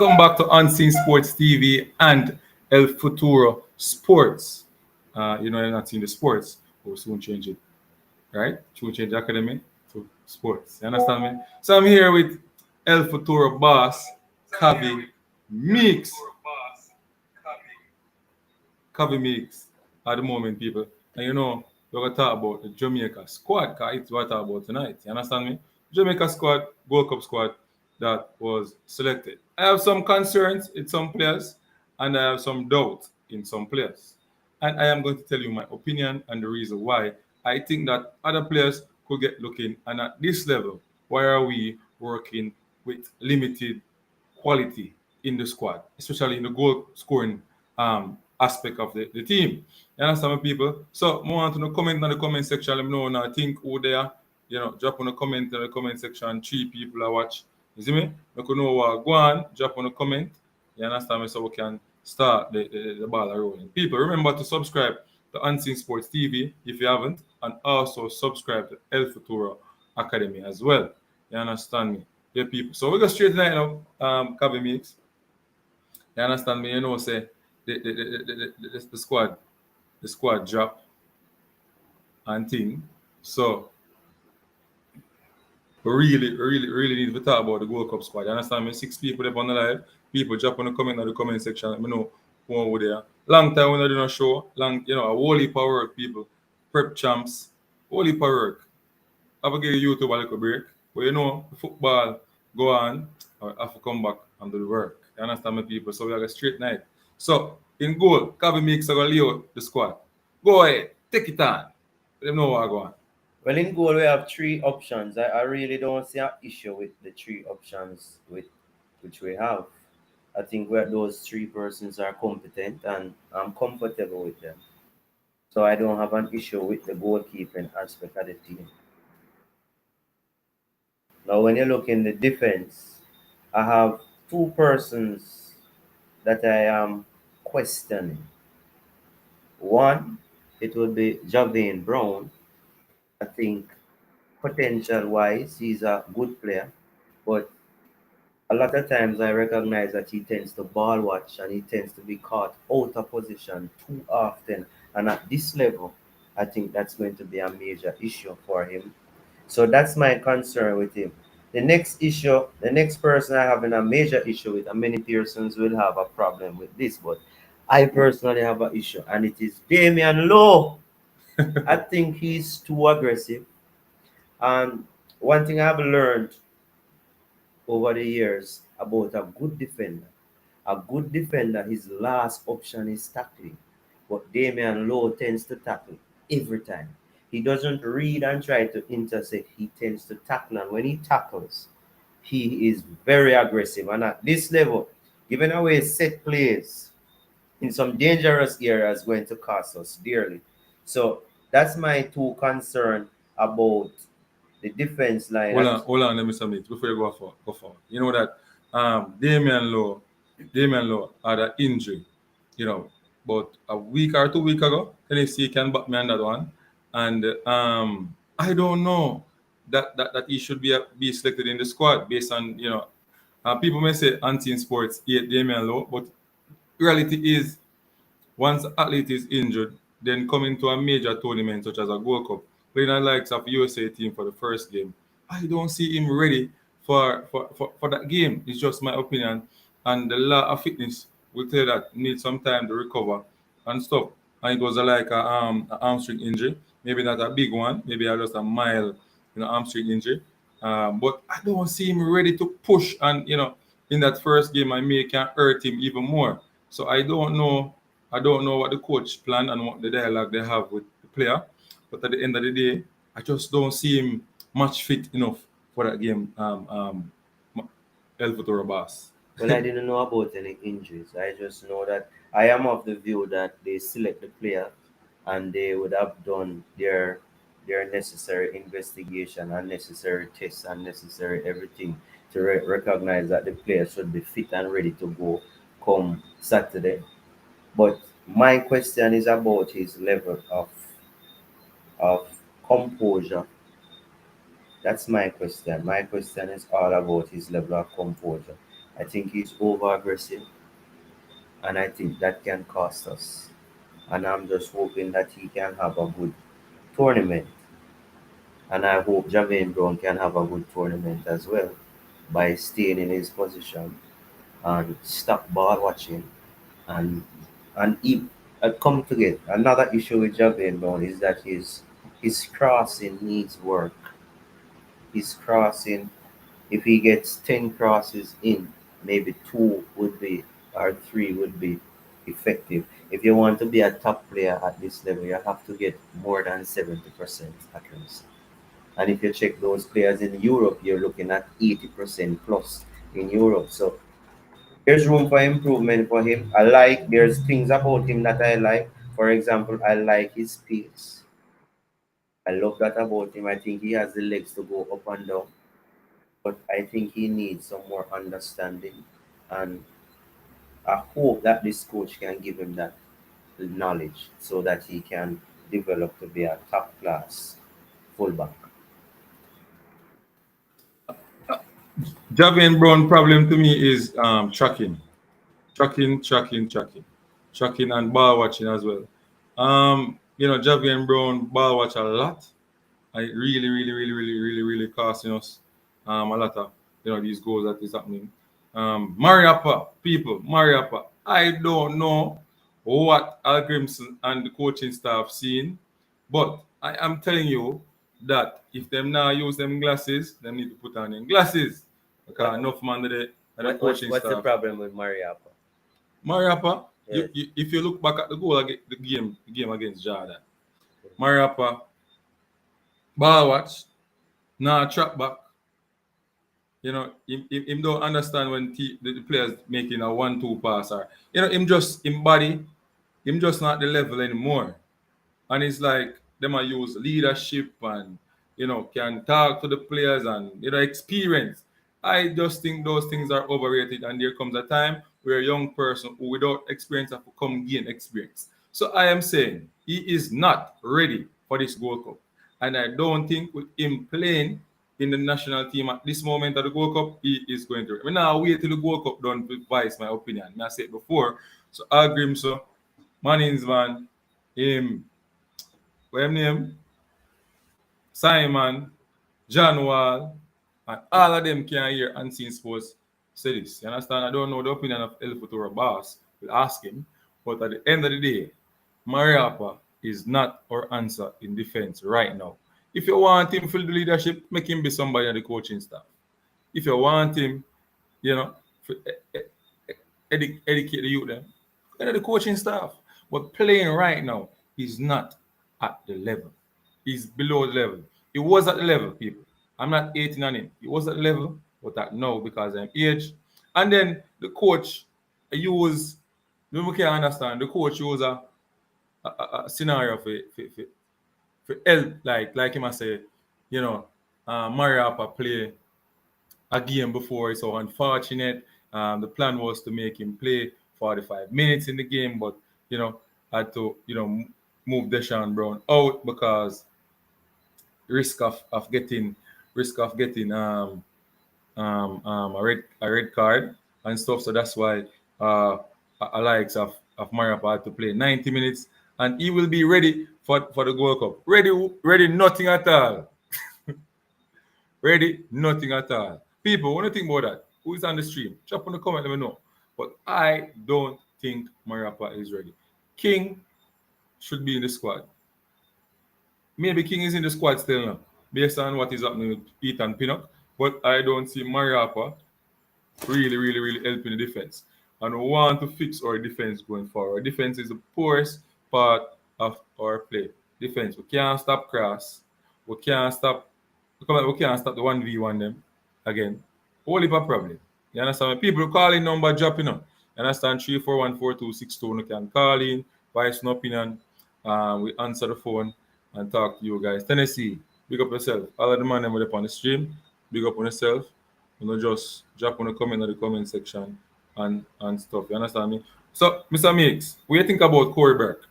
Welcome back to Unseen Sports TV and El Futuro Sports. You're not seeing the sports, we'll soon change it, right? Soon change the academy to sports. You understand me? So I'm here with El Futuro boss, Kavi Mix. Kavi Mix at the moment, people. And we're going to talk about the Jamaica squad, because it's what I talk about tonight. You understand me? Jamaica squad, Gold Cup squad that was selected. I have some concerns in some players, and I have some doubt in some players. And I am going to tell you my opinion and the reason why I think that other players could get looking. And at this level, why are we working with limited quality in the squad, especially in the goal scoring aspect of the team? You understand me, people? So I want to know, comment in the comment section. Let me know now. I think who there, drop on a comment in the comment section. 3 people I watch. You see me? You can know what go on, drop on a comment. You understand me? So we can start the ball rolling. People, remember to subscribe to Unseen Sports TV if you haven't, and also subscribe to El Futuro Academy as well. You understand me? Yeah, people. So we go straight tonight now, Cabby Mix. You understand me? Say the squad drop and thing. So we really need to talk about the Gold Cup squad. You understand me? 6 people up on the live. People drop on the comment in the comment section. Let me know who over there. Long time we not doing a show. A whole heap of work, people. Prep champs. Whole heap of work. I will give YouTube a little break. But the football go on. I have to come back and do the work. You understand me, people? So we have a straight night. So in goal, Cabby Mix are going to lay out the squad. Go ahead. Take it on. Let them know what I go on. Well, in goal, we have 3 options. I really don't see an issue with the 3 options which we have. I think those 3 persons are competent and I'm comfortable with them. So I don't have an issue with the goalkeeping aspect of the team. Now, when you look in the defense, I have 2 persons that I am questioning. One, it would be Javane Brown. I think potential wise, he's a good player, but a lot of times I recognize that he tends to ball watch and he tends to be caught out of position too often. And at this level, I think that's going to be a major issue for him. So that's my concern with him. The next person I have a major issue with, and many persons will have a problem with this, but I personally have an issue, and it is Damian Lowe. I think he's too aggressive. And one thing I've learned over the years about a good defender, his last option is tackling. But Damian Lowe tends to tackle every time. He doesn't read and try to intersect. He tends to tackle. And when he tackles, he is very aggressive. And at this level, giving away set plays in some dangerous areas is going to cost us dearly. So that's my 2 concern about the defense line. Hold on, let me submit before you go for. You know that Damian Lowe had an injury, about a week or 2 weeks ago. Can you see? Can back me on that one? And I don't know that he should be selected in the squad based on people may say anti sports hate Damian Lowe, but reality is once athlete is injured, then coming to a major tournament such as a Gold Cup, playing the likes of USA team for the first game, I don't see him ready for that game. It's just my opinion. And the law of fitness will tell you that need some time to recover and stuff. And it was like a hamstring injury, maybe not a big one, maybe just a mild, hamstring injury. But I don't see him ready to push and in that first game I may can hurt him even more. So I don't know. I don't know what the coach plan and what the dialogue they have with the player. But at the end of the day, I just don't see him much fit enough for that game. El Futuro Boss. Well, I didn't know about any injuries. I just know that I am of the view that they select the player and they would have done their necessary investigation and necessary tests and necessary everything to recognize that the player should be fit and ready to go come Saturday. But my question is about his level of composure. That's my question. My question is all about his level of composure. I think he's over aggressive, and I think that can cost us. And I'm just hoping that he can have a good tournament. And I hope Javane Brown can have a good tournament as well by staying in his position and stop ball watching and he come to get another issue with Javane Brown is that his crossing needs work. His crossing, if he gets 10 crosses in, maybe two would be or three would be effective. If you want to be a top player at this level, you have to get more than 70% accuracy. And if you check those players in Europe, you're looking at 80% plus in Europe. So there's room for improvement for him. There's things about him that I like. For example, I like his pace. I love that about him. I think he has the legs to go up and down. But I think he needs some more understanding. And I hope that this coach can give him that knowledge so that he can develop to be a top class fullback. Javian Brown problem to me is tracking. Tracking and ball watching as well. Javian Brown ball watch a lot. And it really costing us a lot of these goals that is happening. Mariapa, people, Mariapa. I don't know what Al Grimson and the coaching staff seen, but I am telling you that if them now use them glasses, them need to put on them glasses. Because What, enough man the coaching what's the staff. problem with Mariapa? Mariapa, Yes. if you look back at the goal the game against Jordan, Mariapa ball watch, now trap back. Him don't understand when the players making a 1-2 pass or him just him body, him just not the level anymore. And it's like them I use leadership and can talk to the players and experience. I just think those things are overrated, and there comes a time where a young person who without experience have to come gain experience. So I am saying he is not ready for this Gold Cup, and I don't think with him playing in the national team at this moment of the Gold Cup, he is going to. I mean, now wait till the Gold Cup done to voice my opinion. I said before, so I agree, so Mannings man, him, what him name? Simon, John Wall, and all of them can hear Unseen Sports say this. You understand? I don't know the opinion of El Futuro Boss. We'll ask him. But at the end of the day, Mariapa is not our answer in defense right now. If you want him for the leadership, make him be somebody on the coaching staff. If you want him, you know, for educate the youth, then the coaching staff. But playing right now, he's not at the level. He's below the level. He was at the level, people. I'm not hating on him. He was at the level, but that now because I'm age. And then the coach use, we can understand, the coach use a scenario for help, like him I say, you know, Mariapa play a game before. It's so unfortunate. The plan was to make him play 45 minutes in the game, but had to move Deshaun Brown out because risk of getting a red card and stuff. So that's why a likes of Mariapa had to play 90 minutes, and he will be ready for the Gold Cup. Ready, nothing at all. Ready? Nothing at all. People, what do you think about that? Who is on the stream? Drop on the comment, let me know. But I don't think Mariapa is ready. King should be in the squad. Maybe King is in the squad still now, based on what is happening with Ethan Pinnock. But I don't see Mariapa really helping the defense. And we want to fix our defense going forward. Defense is the poorest part of our play. Defense. We can't stop cross. We can't stop we can't stop the 1v1 them again. Whole heap of problem. You understand? People calling number dropping up. You understand? 3414262. You can call in, voice an opinion. We answer the phone and talk to you guys. Tennessee, big up yourself. All of the man them up on the stream, big up on yourself. You know, just drop on the comment in the comment section and stuff. You understand me? So, Mr. Mix, what do you think about Corey Burke?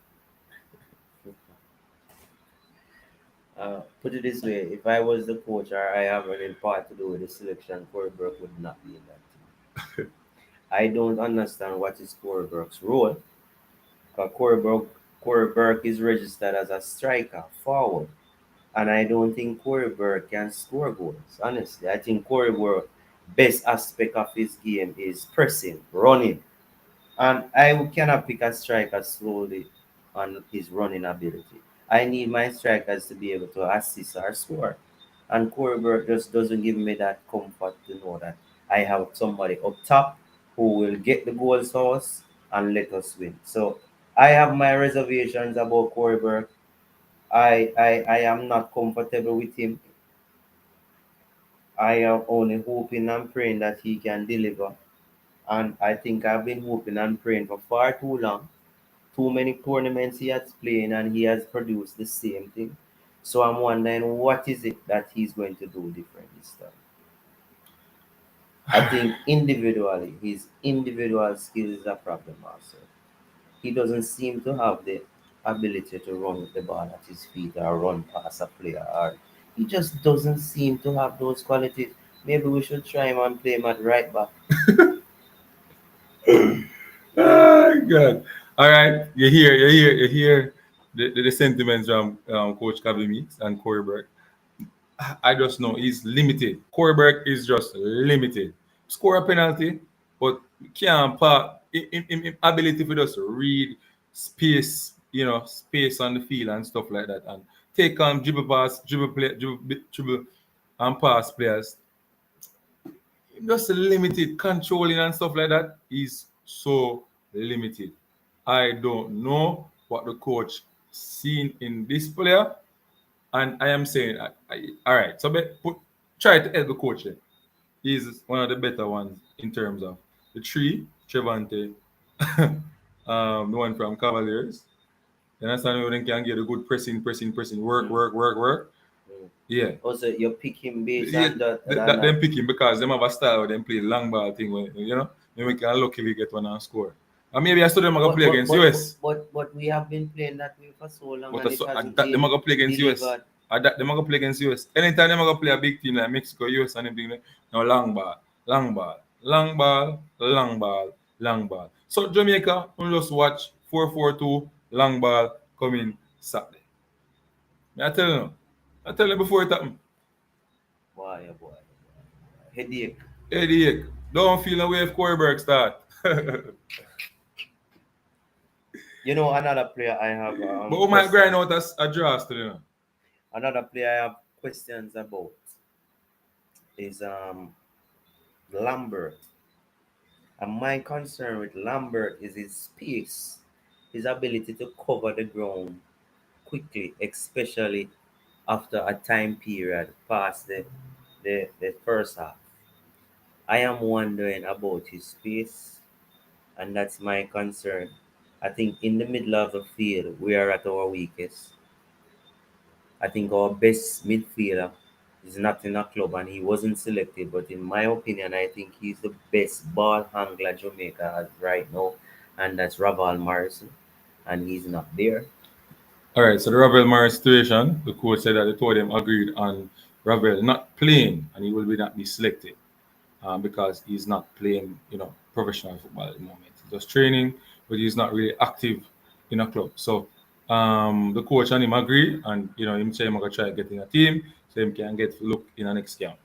Put it this way, if I was the coach or I have any part to do with the selection, Corey Burke would not be in that team. I don't understand what is Corey Burke's role. Because Corey Burke is registered as a striker, forward. And I don't think Corey Burke can score goals. Honestly, I think Corey Burke best aspect of his game is pressing, running. And I cannot pick a striker slowly on his running ability. I need my strikers to be able to assist or score. And Corey Burke just doesn't give me that comfort to know that I have somebody up top who will get the goals for us and let us win. So I have my reservations about Corey Burke. I am not comfortable with him. I am only hoping and praying that he can deliver. And I think I've been hoping and praying for far too long. Too many tournaments he has played and he has produced the same thing. So I'm wondering what is it that he's going to do different this time. I think individually, his individual skill is a problem also. He doesn't seem to have the ability to run with the ball at his feet or run past a player, or he just doesn't seem to have those qualities. Maybe we should try him and play him at right back. Oh, God. All right. You hear the sentiments from Coach Kabi Meeks and Corey Burke. I just know he's limited. Corey Burke is just limited. Score a penalty, but can't part in ability for just read space, space on the field and stuff like that, and take on dribble pass, dribble and pass players. Just limited controlling and stuff like that is so limited. I don't know what the coach seen in this player, and I am saying, all right. So try to help the coach. Then. He's one of the better ones in terms of the three, Trevante, the one from Cavaliers. You understand? When they can get a good pressing, work, Mm, work, work, work. mm. Yeah, Also, you pick him based yeah, on that. that them pick him because them have a style where them play long ball thing. Then we can luckily get one and score. And maybe I saw them gonna But play but against but but US, but, but we have been playing that way for so long, but and it hasn't that them been gonna play against US. delivered. That them gonna play against US. Anytime them gonna play a big team like Mexico, US, and everything, no long ball, long ball, long ball, long ball, long ball. So Jamaica, we just watch 4-4-2 long ball coming Saturday. I tell you, I tell you before it happen. Boy, oh boy, headache. Headache. Don't feel away if Corey start. Another player I have But we might grind question. out a draw still, Another player I have questions about is Lambert. And my concern with Lambert is his pace, his ability to cover the ground quickly, especially after a time period past the first half. I am wondering about his pace, and that's my concern. I think in the middle of the field, we are at our weakest. I think our best midfielder is not in a club and he wasn't selected, but in my opinion, I think he's the best ball handler Jamaica has right now, and that's Raval Morrison, and he's not there. All right, so the Ravel Morris situation, the coach said that the two of them agreed on Ravel not playing and he will be not be selected because he's not playing, professional football at the moment. He's just training, but he's not really active in a club. So the coach and him agree, and him say him gonna try getting a team so him can get look in the next camp.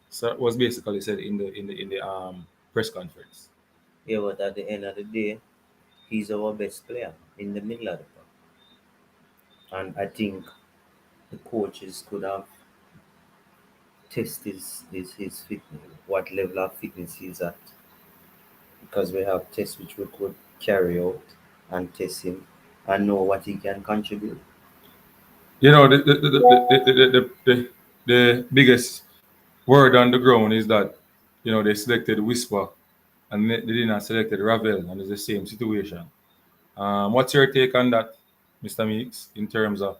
So it was basically said in the press conference. Yeah, but at the end of the day, he's our best player in the middle of the park. And I think the coaches could have tested his fitness, what level of fitness he's at, because we have tests which we could carry out and test him and know what he can contribute. The biggest word on the ground is that they selected Whisper and they did not selected Ravel, and it's the same situation. What's your take on that, Mr. Meeks, in terms of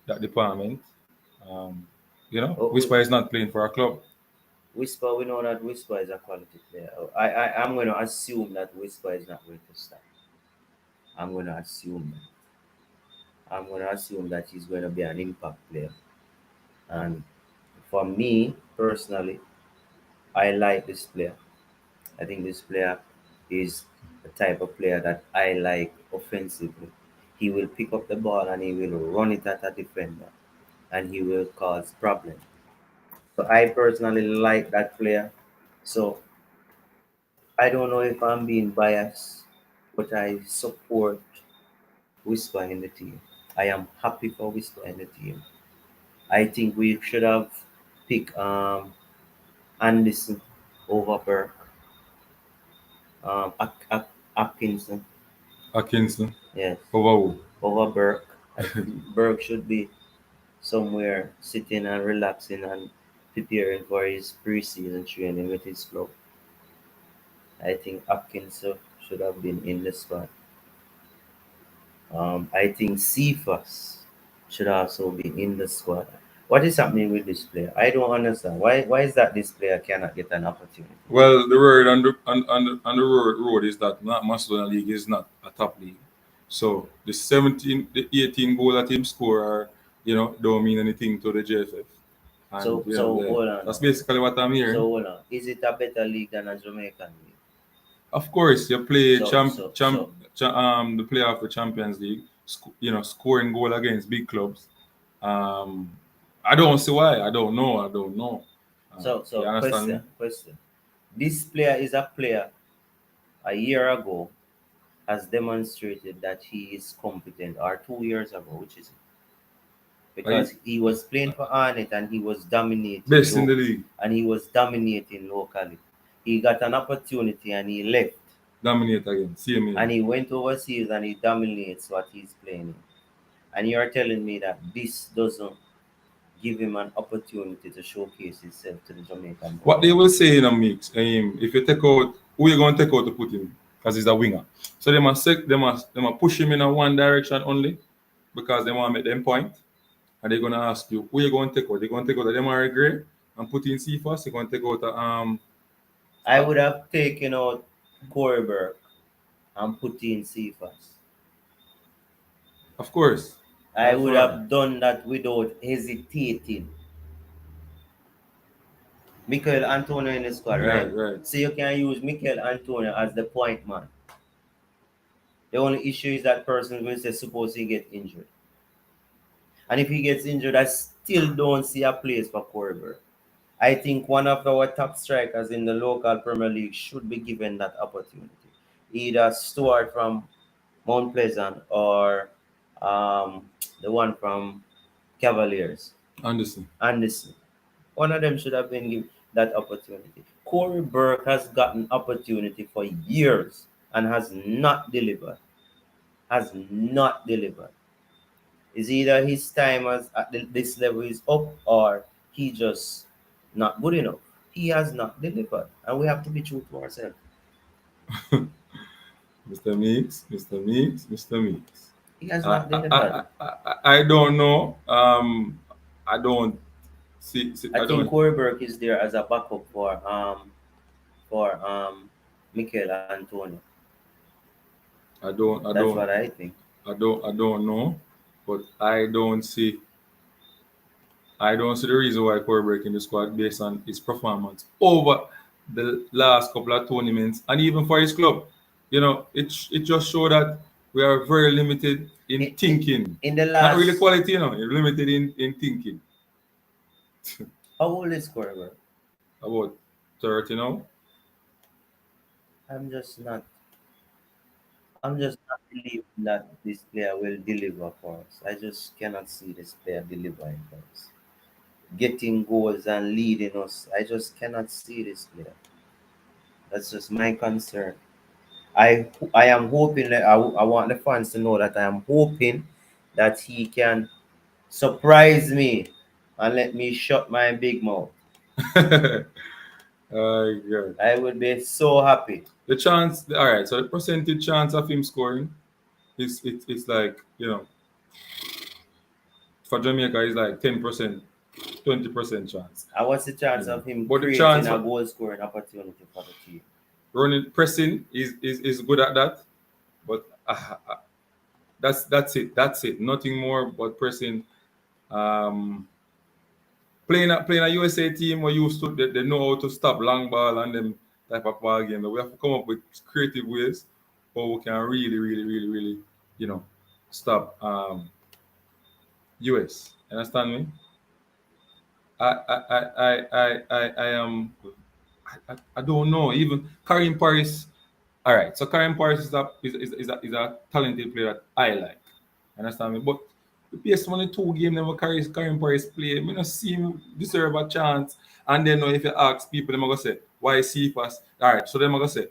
that department? Um, Oh, Whisper is not playing for our club. Whisper, we know that Whisper is a quality player. I'm going to assume that Whisper is not going to start. I'm going to assume that. I'm going to assume that he's going to be an impact player. And for me personally, I like this player. I think this player is the type of player that I like offensively. He will pick up the ball and he will run it at a defender and he will cause problem. So I personally like that player. So I don't know if I'm being biased, but I support Whisper in the team. I am happy for Whisper in the team. I think we should have picked Anderson over Burke, Atkinson, Atkinson yes, over who? over Burke. I think Burke should be somewhere sitting and relaxing and preparing for his preseason training with his club. I think Atkinson should have been in the squad. I think Cephas should also be in the squad. What is happening with this player? I don't understand. Why is that this player cannot get an opportunity? Well, the word on the road is that not Macedonia League is not a top league. So the 18 goal that him score are, don't mean anything to the JFF. And So yeah, hold on that's now. basically what I'm So hearing. hold on. Is it a better league than a Jamaican league? Of course, you play So so so the playoff the Champions League, scoring goal against big clubs. Um, I don't see why. I don't know. I don't know. so You understand me? question. This player is a player a year ago has demonstrated that he is competent, or 2 years ago, which is Like, because he was playing for Arnett and he was dominating best in the league, locally. He got an opportunity and he left dominate again. Same here. and he went overseas and he dominates what he's playing in. And you're telling me that this doesn't give him an opportunity to showcase himself to the Jamaican What board. they will say in a mix, if you take out who you going to take out to put him, because he's a winger. So they must push him in a one direction only because they want to make them point. And they're gonna ask you who you going to take out. They're going to take out a Demari Gray and put in Cephas. They're going to take out I a would have taken out Corey Burke and put in Cephas. of course. I By would far. have done that without hesitating. Michael Antonio in the squad, Right, right? right. So you can use Michael Antonio as the point man. The only issue is that person will say suppose he get injured. And if he gets injured, I still don't see a place for Corey Burke. I think one of our top strikers in the local Premier League should be given that opportunity. Either Stuart from Mount Pleasant or um, the one from Cavaliers, Anderson. Anderson. One of them should have been given that opportunity. Corey Burke has gotten opportunity for years and has not delivered. Has not delivered. Is either his time as at this level is up or he just not good enough. He has not delivered, and we have to be true to ourselves. Mr. Meeks, Mr. Meeks, Mr. Meeks. He has I not I, I, delivered. I don't know. I don't I I think don't Corey Burke is there as a backup for Mikel Antonio. I don't I That's don't what I think. I don't know, but I don't see the reason why Corey breaking the squad based on his performance over the last couple of tournaments and even for his club. It just showed that we are very limited in In, in, thinking. in the Not really last, quality, you're limited in thinking. how old is Corey Burke? About 30 now. I'm just not. I'm just not believing that this player will deliver for us. I just cannot see this player delivering for us. Getting goals and leading us. I just cannot see this player. That's just my concern. I am hoping that I want the fans to know that I am hoping that he can surprise me and let me shut my big mouth. God. I would be so happy. The chance, all right, so the percentage chance of him scoring it's like, for Jamaica is like 10%, 20% chance. And what's the chance of him But the creating chance a for goal scoring opportunity for the team? running pressing is good at that, but that's it. That's it. Nothing more but pressing. Um, playing a USA team where they know how to stop long ball and them type of ball game. But we have to come up with creative ways how we can really, you know, stop US. Understand me? I am I don't know. Even Karim Paris. All right, so Karim Paris is a talented player that I like. Understand me? But based on the two games that Karim Paris play, I don't see him deserve a chance. And then if you ask people, they're gonna say, why CFAS? All right, so they're gonna say.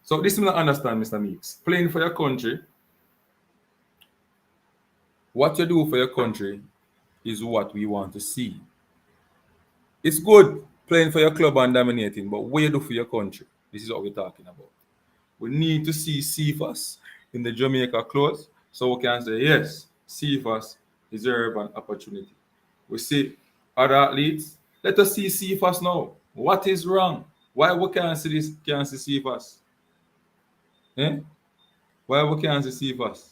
So this is not understand, Mr. Meeks. Playing for your country, what you do for your country is what we want to see. It's good playing for your club and dominating, but what you do for your country, this is what we're talking about. We need to see CFAS in the Jamaica clothes so we can say, yes, CFAS deserve an opportunity. We see other athletes. Let us see CFAS now. What is wrong? Why we can't see this? Can't see CFAS? Eh? Why we can't see CFAS?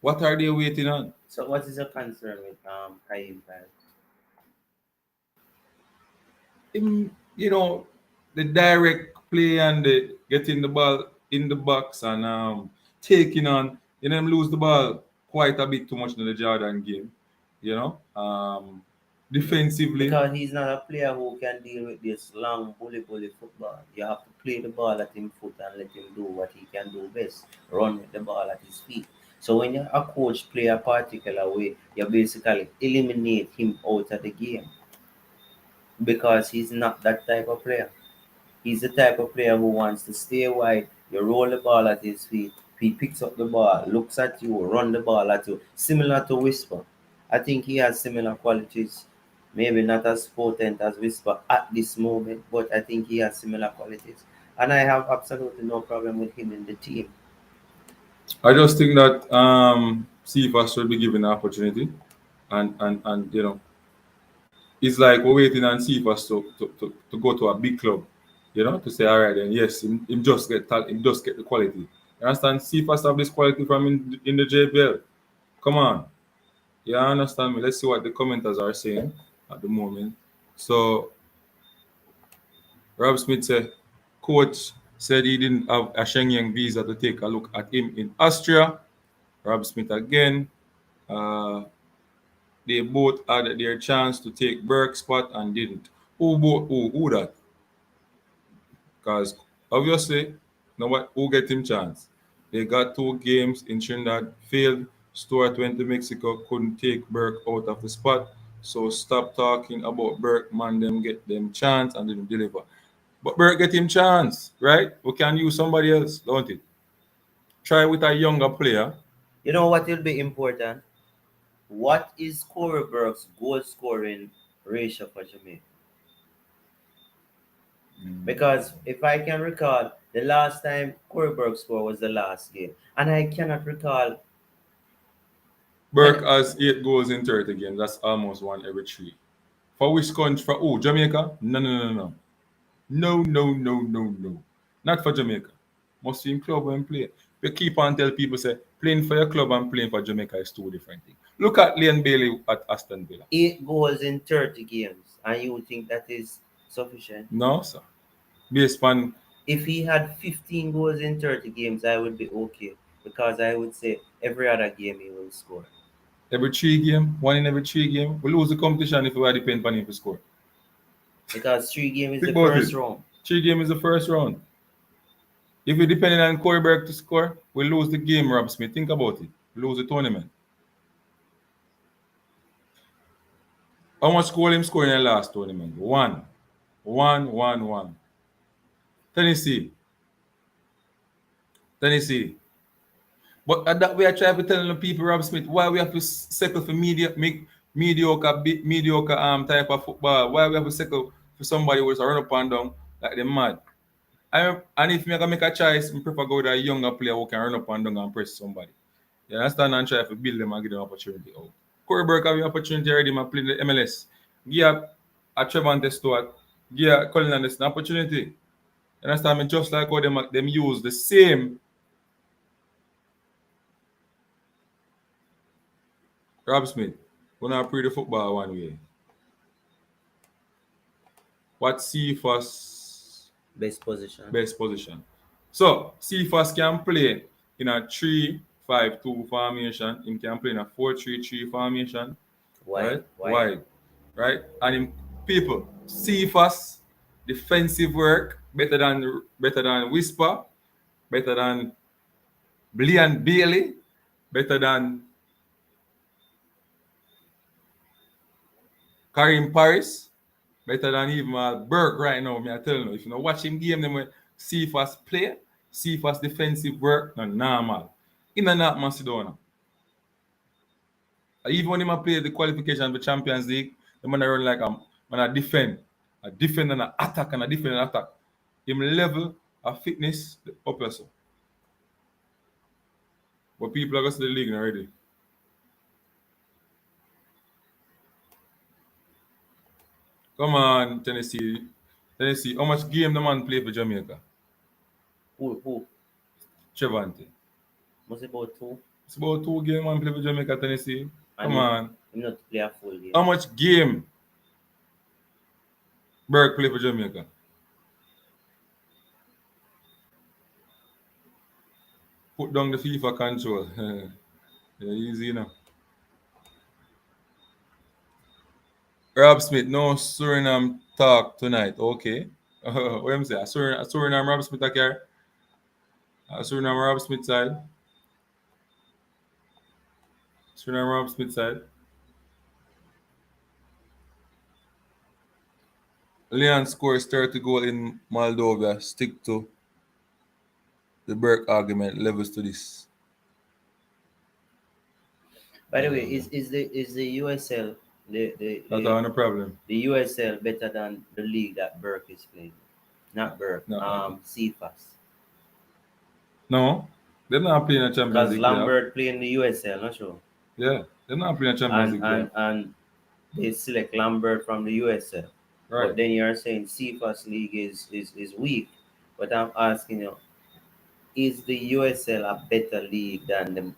What are they waiting on? So what is your concern with Kaim Paz? The direct play and the getting the ball in the box and taking on, them lose the ball quite a bit too much in the Jordan game. You know, defensively, Because he's not a player who can deal with this long bully football. You have to play the ball at him foot and let him do what he can do best. Run with the ball at his feet. So when you a coach play a particular way, you basically eliminate him out of the game because he's not that type of player. He's the type of player who wants to stay wide. You roll the ball at his feet. He picks up the ball, looks at you, run the ball at you. Similar to Whisper. I think he has similar qualities. Maybe not as potent as Whisper at this moment, but I think he has similar qualities. And I have absolutely no problem with him in the team. I just think that CFAS should be given an opportunity, and it's like we're waiting on CFAS to go to a big club, to say, all right, then yes, him just get him just get the quality. You understand? CFAS have this quality from in the JBL. Come on. Yeah, I understand me. Let's see what the commenters are saying at the moment. So Rob Smith said, coach said he didn't have a Shenyang visa to take a look at him in Austria. Rob Smith again. Uh, they both had their chance to take Burke's spot and didn't. Who that? Because obviously, who get him chance? They got two games in Trinidad, failed. Stewart went to Mexico, couldn't take Burke out of the spot. So stop talking about Burke, man. Them get them chance and didn't deliver. But Burke get him chance, right? We can use somebody else, don't it? Try with a younger player. You know what will be important? What is Corey Burke's goal scoring ratio for Jamaica? Because if I can recall, the last time Corey Burke scored was the last game. And I cannot recall Burke when has 8 goals in 30 games. That's almost one every three. For which country? For Jamaica? No. No. Not for Jamaica. Must be in club and play. We keep on tell people say playing for your club and playing for Jamaica is two different things. Look at Leon Bailey at Aston Villa. 8 goals in 30 games, and you would think that is sufficient. No, sir. Based on If he had 15 goals in 30 games, I would be okay because I would say every other game he will score. every 3 game, one in every 3 game, we lose the competition if we are depending on him to score. Because 3 games is Think the about first it. round. 3 game is the first round. If we depending on Corey Burke to score, we lose the game, Rob Smith. Think about it. We lose the tournament. How much goal him score in the last tournament? One. One. Tennessee. Tennessee. But at that way, I try to tell the people, Rob Smith, why we have to settle for mediocre type of football. Why we have to settle for somebody who's a run up and down like them mad. And if me gonna make a choice, I prefer go with a younger player who can run up and down and press somebody. You understand? And try to build them and give them opportunity out. Corey Burke have the opportunity already, man, playing the MLS. Give a Trevante Stewart, give a Colin Anderson an opportunity. You understand me? Just like how them use the same Rob Smith. Gonna play the football one way. What CFAS Best position. best position. So CFAS can play in a 3-5-2 formation. He can play in a 4-3-3 formation, Wide, right? wide. Wide, right? And in people, CFAS defensive work better than Whisper, better than Blian Bailey, better than Karim Paris, better than even Burke right now. Me I tell you, if you know watch him game, them see if us play, see if us defensive work, no normal. In and out Macedonia. Even when him play the qualification for Champions League, the man run like a defend and a attack and a defend and attack. Him level of fitness the upper so. But people are going to the league already. Come on, Tennessee. Tennessee, how much game the man play for Jamaica? Who? Trevante. Must about two. It's about 2 games man play for Jamaica, Tennessee. And Come on. him not play a full game. How much game Burke play for Jamaica? Put down the FIFA control. Yeah, easy, you know. Rob Smith, no Suriname talk tonight. Okay. What am I saying? A Suriname Rob Smith here. A Suriname Rob Smith side. Suriname Rob Smith side. Leon scores 30 goal in Moldova. Stick to the Burke argument. Levels to this. By the way, is the USL That's not a problem. the USL better than the league that Burke is playing? Not Burke. No. CFAS. No, they're not playing a Champions Because League playoff. Lambert playing the USL, not sure. Yeah, they're not playing a Champions And League playoff. and they select Lambert from the USL. Right. But then you're saying CFAS league is weak. But I'm asking you, is the USL a better league than the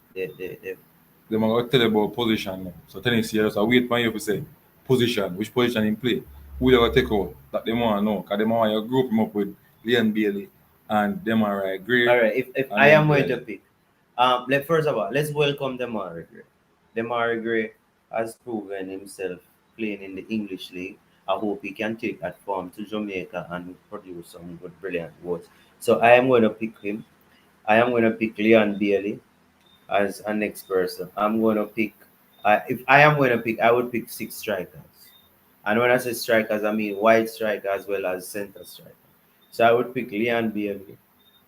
They're going to tell you about position now. So Tennessee just wait for you to say position, which position in play, who they going to take out. That they want to know. Because they want you group him up with Leon Bailey and Demar Gray. all right, if and I am then going to pick, first of all, let's welcome Demar Gray. Demar Gray has proven himself playing in the English league. I hope he can take that form to Jamaica and produce some good, brilliant words. So I am going to pick him. I am going to pick Leon Bailey as a next person. I'm going to pick. If I am going to pick, I would pick 6 strikers. And when I say strikers, I mean wide striker as well as center striker. So I would pick Leon Bailey.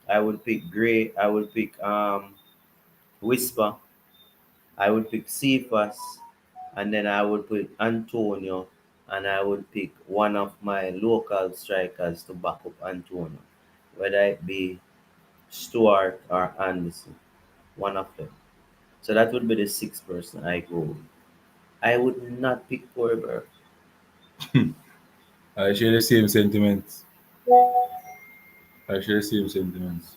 I would pick Gray. I would pick Whisper. I would pick Cephas, and then I would put Antonio, and I would pick one of my local strikers to back up Antonio, whether it be Stuart or Anderson, one of them. So that would be the 6th person I go with. I would not pick Corber. I share the same sentiments. I share the same sentiments.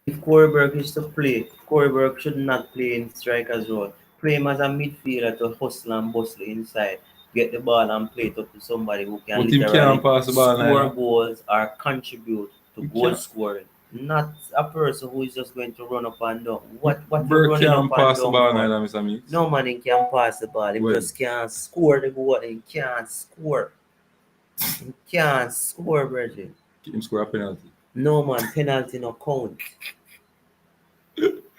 If Corberg is to play, Corberg should not play in striker's role. Play him as a midfielder to hustle and bustle inside, get the ball and play it up to somebody who can But him literally can't pass the ball score now. goals or contribute to He goal can't. scoring. Not a person who is just going to run up and down. What you Burke running can't up and pass the down ball for? now, Mr. Meeks. No man, he can pass the ball. He Well. just can't score the goal. He can't score. He can't score, Bridget. Him score a penalty. No man, penalty no count.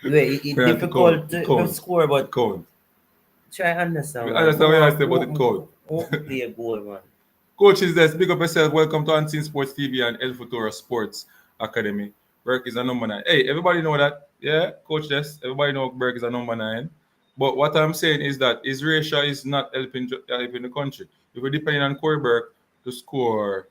Wait, it's Penalty difficult count. to Count. score, but Count. try understand. I understand what you say, but it count. Won't play a goal, man. Coaches, let's big up yourself. Welcome to Unseen Sports TV and El Futuro Sports Academy. Burke is a number 9. Hey, everybody know that? Yeah, Coach Des. Everybody know Burke is a number 9. But what I'm saying is that his ratio is not helping the country. If we're depending on Corey Burke to score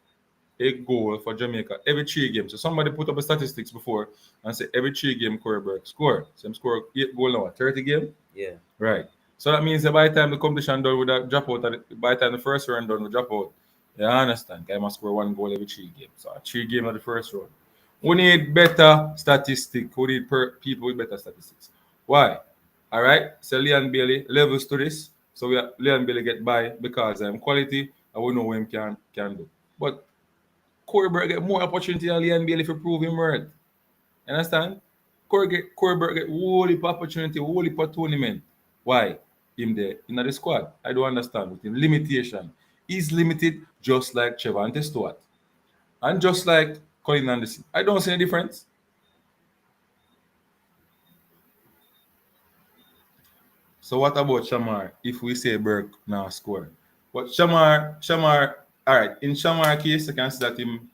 a goal for Jamaica every 3 games. So somebody put up a statistics before and say every 3 game Corey Burke score. So him score 8 goals now, 30 game? Yeah. Right. So that means that by the time the competition done with that drop out, by the time the first round done with drop out, you understand, I must score 1 goal every 3 games. So 3 games of the first round. We need better statistics. We need people with better statistics. Why? All right. So Leon Bailey levels to this. So we Leon Bailey get by because quality, I will know what him can do. But Corey Burke get more opportunity than Leon Bailey to prove him worth. You understand? Corey Burke get whole heap opportunity, whole heap of tournament. Why? Him there in the squad. I don't understand with him. Limitation. He's limited just like Trevante Stewart. And just like Colin Anderson. I don't see any difference. So what about Shamar if we say Burke now score? But Shamar, all right. In Shamar case, I can see that him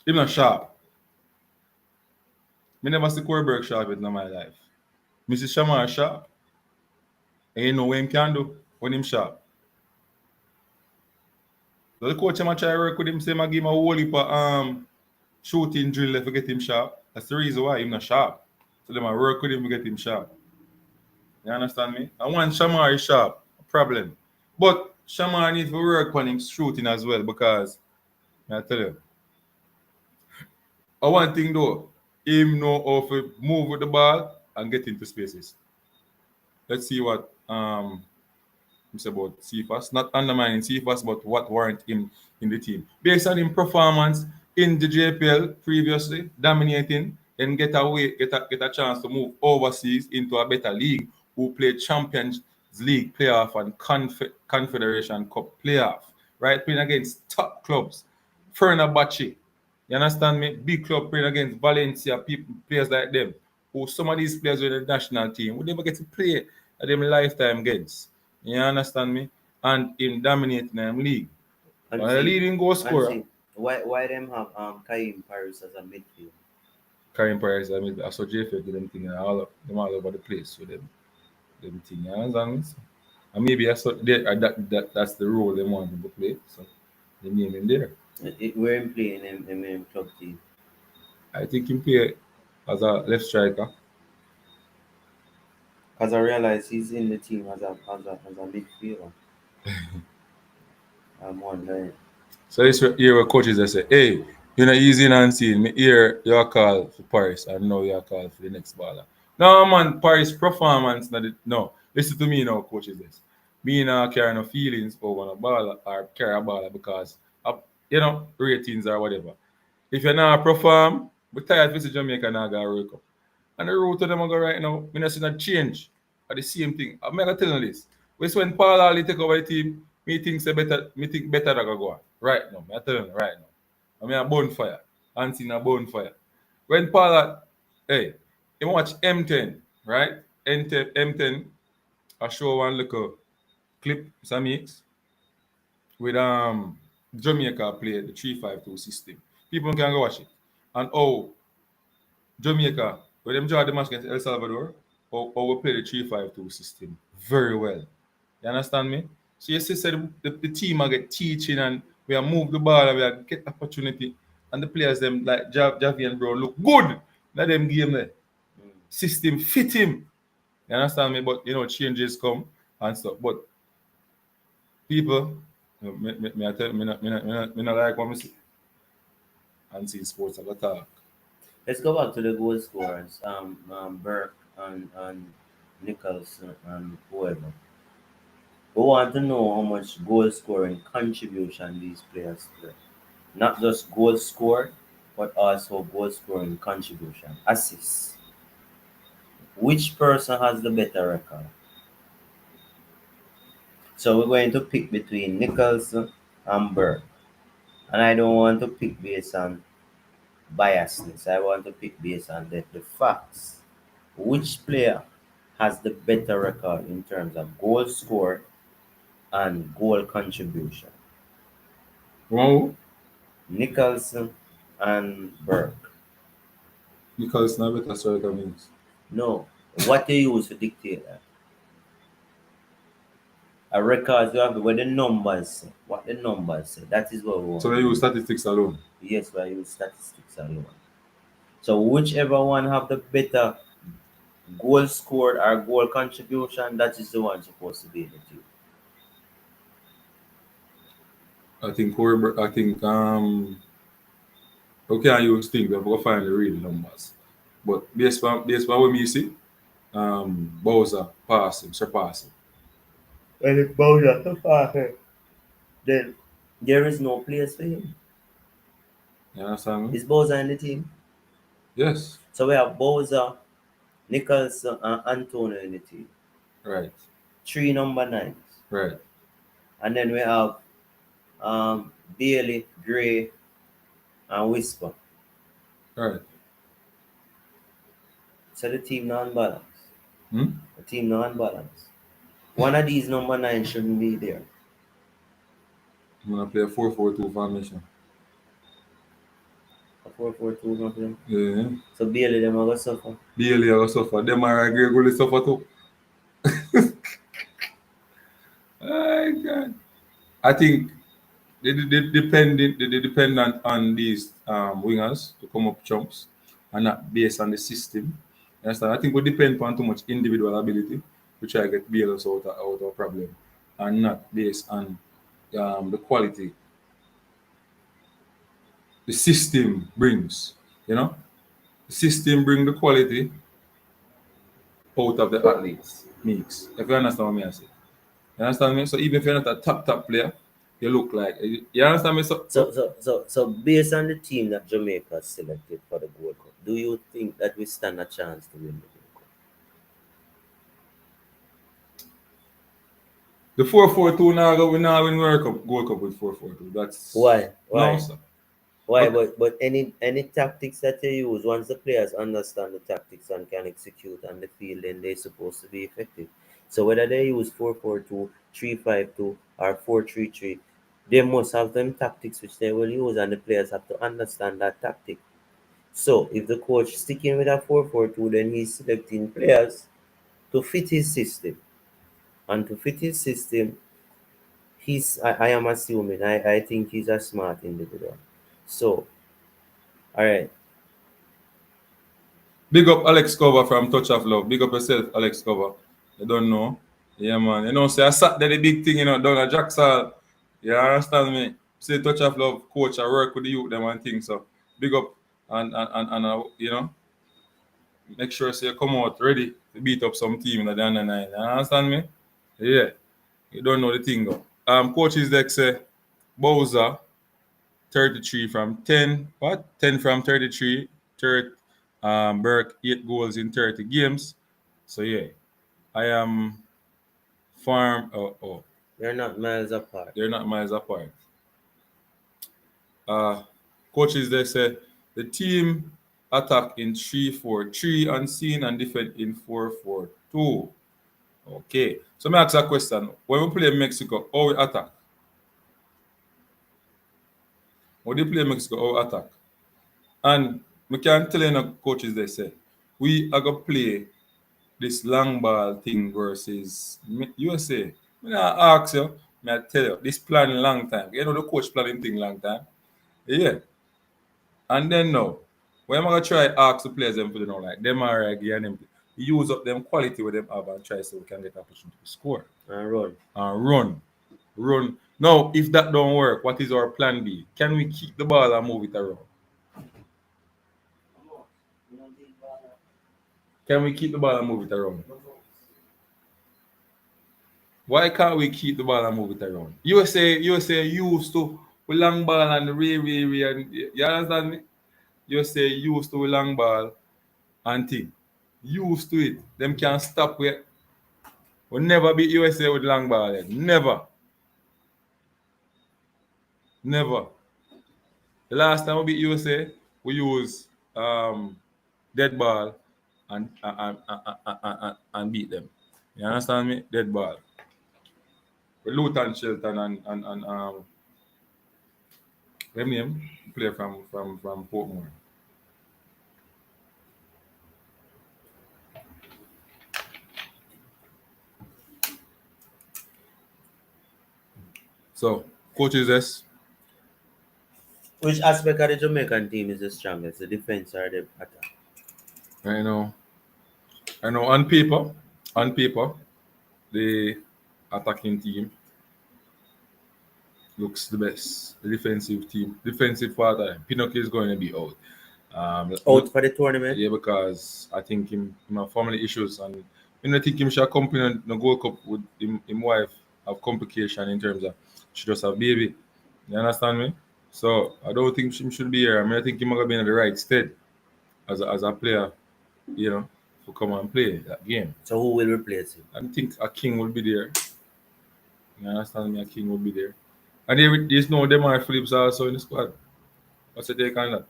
not sharp. Me never see Corey Burke sharp in my life. Mrs. Shamar sharp. And you know what him can do when him sharp. So the coach him try work with him, say I give him a whole heap of shooting drill to get him sharp. That's the reason why him not sharp. So them I work with him to get him sharp. You understand me? And once Shamar is sharp, a problem. But Shamar needs to work on him shooting as well because I tell you. One thing though, him know how to move with the ball and get into spaces. Let's see what it's about Cephas. Not undermining Cephas, but what warrant him in the team. Based on his performance in the JPL previously, dominating, and get a chance to move overseas into a better league, who play Champions League playoff and Confederation Cup playoff, right? Playing against top clubs. Fenerbahce, you understand me? Big club playing against Valencia, people, players like them. Who some of these players with the national team would never get to play at them lifetime against. You understand me? And him dominating them league. And A see, leading goal and scorer. see, why them have Kaim Paris as a midfield? Karim Perez, I mean, I saw JFL do them thing them all over the place with them thing. You understand me? So, and maybe I saw that's the role they want him to play. So they name him there. Where him playing in club team? I think him play as a left striker. Because I realize he's in the team as a midfielder. I'm wondering. So this here where coaches they say, hey, you're not easy and seeing me here your call for Paris and now your call for the next baller. No man, Paris performance not it, no. Listen to me now, coaches this. Me not carry no feelings over a baller or carry a baller because of ratings or whatever. If you're not perform, we tired visit Jamaica now go work up. And the route to them I go right now, me not see no change. Are the same thing. I'm gonna tell you this. When Paul Ali take over the team, me think better that go on. Right now. Me tell you right now. I mean a bonfire. And seen a bonfire. When Paul hey, you watch M10, right? M10 I show one little clip, some mix with Jamaica play the 3-5-2 system. People can go watch it. And Jamaica, when them draw the match against El Salvador, how we play the 3-5-2 system very well. You understand me? So you see, said the team are get teaching and we are move the ball and we are get opportunity. And the players them like Javi and Bro look good. Let them game there. System fit him. You understand me? But changes come and stuff. But people, me I tell me not like what me see. And see sports I go talk. Let's go back to the goal scorers. Burke and Nicholson and whoever. We want to know how much goal scoring contribution these players play. Not just goal scored, but also goal scoring contribution. Assists. Which person has the better record? So we're going to pick between Nicholson and Burke. And I don't want to pick based on biasness. I want to pick based on the facts. Which player has the better record in terms of goal scored and goal contribution? Wow, Nicholson and Burke. because it's not better striker means. No. What they use to dictate that? A record you have where the numbers say. What the numbers say. That is what we So want. they use statistics alone. Yes, we use statistics alone. So whichever one have the better goal scored or goal contribution, that is the one supposed to be in the team. I think okay I use things, we have to find the real numbers. But based on what me see, Bowser pass him, surpass him. And if Bowser too far ahead, then there is no place for him. You understand me? Is Bowser in the team? Yes. So we have Bowser, Nicholson, and Antonio in the team. Right. 3 number 9s. Right. And then we have Bailey, Gray, and Whisper. Right. So the team non-balance. Hmm? The team non-balance. One of these number 9 shouldn't be there. I'm gonna play a 4-4-2 formation. A 4-4-2 nothing. Yeah. So Bailey them are gonna suffer. Bailey will suffer. Them are Greg will suffer too. Oh God. I think they dependent on these wingers to come up chumps and not based on the system. You understand? I think we depend on too much individual ability to try to get BLS out of problem and not based on the quality the system brings. You know? The system bring the quality out of the athletes mix. If you understand what I say. You understand me? So even if you're not a top player, you look like you understand me? So based on the team that Jamaica selected for the Gold Cup, do you think that we stand a chance to win the Gold Cup? The 4-4-2 now we now win Gold Cup with 4-4-2. That's Why? no Why? sir. Why? But But any tactics that you use, once the players understand the tactics and can execute on the field, then they're supposed to be effective. So whether they use 4-4-2, 3-5-2, or 4-3-3, they must have them tactics which they will use, and the players have to understand that tactic. So if the coach sticking with a 4-4-2, then he's selecting players to fit his system. And to fit his system, I am assuming, I think he's a smart individual. So, all right. big up Alex Cover from Touch of Love. Big up yourself, Alex Cover. You don't know. Yeah man. You know, say I sat there the big thing, down at Jackson. You understand me? Say Touch of Love coach, I work with the youth them and things. So big up and make sure say you come out ready to beat up some team in the under nine. You understand me? Yeah. You don't know the thing though. Coaches like say Bowser 33 from 10. What? 10 from 33. Third, Burke 8 goals in 30 games. So yeah, I am farm. They're not miles apart. They're not miles apart. Uh, Coaches they say the team attack in 3-4-3 unseen and defend in 4-4-2. Okay. So me ask a question. When we play Mexico, how we attack? How they play Mexico, how we attack? And we can tell you coaches they say we are gonna play this long ball thing versus USA. When I ask you, I tell you, this planning long time. You know the coach planning thing long time. Yeah. And then now, when am I gonna try ask the players them to do now like them are Reggae and them use up them quality with them have and try so we can get opportunity to score. And run. And run. Run. Now, if that don't work, what is our plan B? Can we keep the ball and move it around? Can we keep the ball and move it around? Why can't we keep the ball and move it around? USA used to with long ball and and you understand me? USA used to with long ball and thing. Used to it. Them can't stop it. We never beat USA with long ball. Never. Never. The last time we beat USA, we use dead ball and beat them. You understand me? Dead ball. With Luton Shelton and them name player from Portmore. So coaches this. Which aspect of the Jamaican team is the strongest? The defense or the attack? I know. I know on paper, the attacking team looks the best. The defensive part, Pinocchio is going to be out. Out for the tournament? Yeah, because I think him have family issues and I think him should accompany the Gold Cup with him wife have complication in terms of she just have baby. You understand me? So I don't think she should be here. I mean, I think he might have been in the right stead as a player, you know, to come and play that game. So who will replace him? I think a king will be there. You understand me? A king will be there. And there's no Demar Phillips also in the squad. What's your take on that?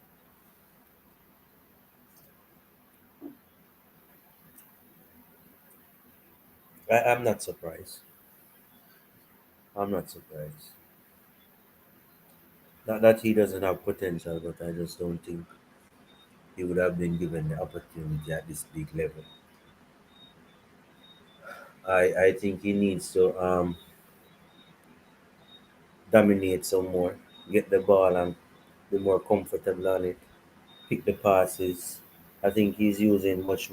I'm not surprised. I'm not surprised. Not that he doesn't have potential, but I just don't think he would have been given the opportunity at this big level. I think he needs to dominate some more, get the ball and be more comfortable on it, pick the passes. I think he's using much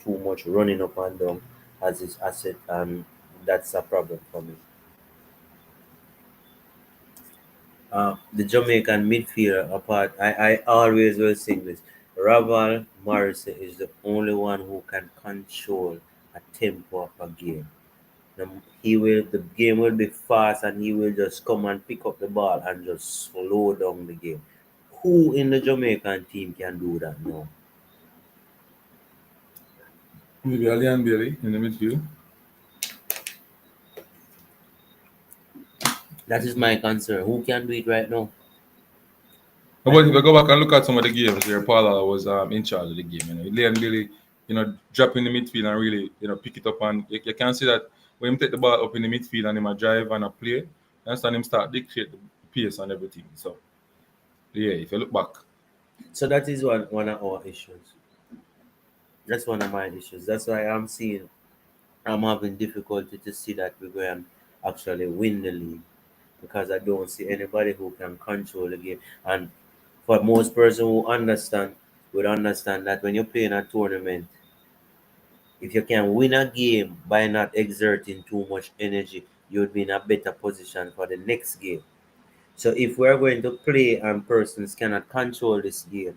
too much running up and down as his asset, and that's a problem for me. The Jamaican midfielder apart, I always will sing this. Raval Morrissey is the only one who can control a tempo of a game. The game will be fast and he will just come and pick up the ball and just slow down the game. Who in the Jamaican team can do that now? Maybe Ali and Bailey in the midfield. That is my concern. Who can do it right now? But if I go back and look at some of the games where Paula was in charge of the game, Leon really, drop in the midfield and really, pick it up. And you can see that when him take the ball up in the midfield and him a drive and a play, you understand him start dictate the pace and everything. So, yeah, if you look back, So that is one of our issues. That's one of my issues. That's why I'm having difficulty to see that we're going to actually win the league because I don't see anybody who can control the game. And for most person who understand, would understand that when you're playing a tournament, if you can win a game by not exerting too much energy, you would be in a better position for the next game. So if we're going to play and persons cannot control this game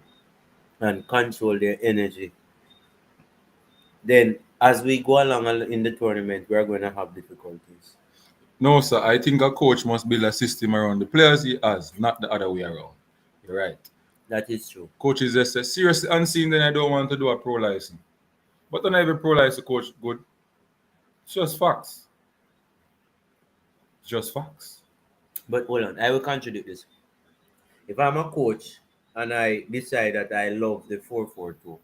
and control their energy, then as we go along in the tournament, we're going to have difficulties. no, sir, I think a coach must build a system around the players he has, not the other way around. You're right. That is true. Coaches just say, seriously unseen, then I don't want to do a pro license. But not every pro license coach good. It's just facts. It's just facts. But hold on, I will contradict this. If I'm a coach and I decide that I love the 4-4-2,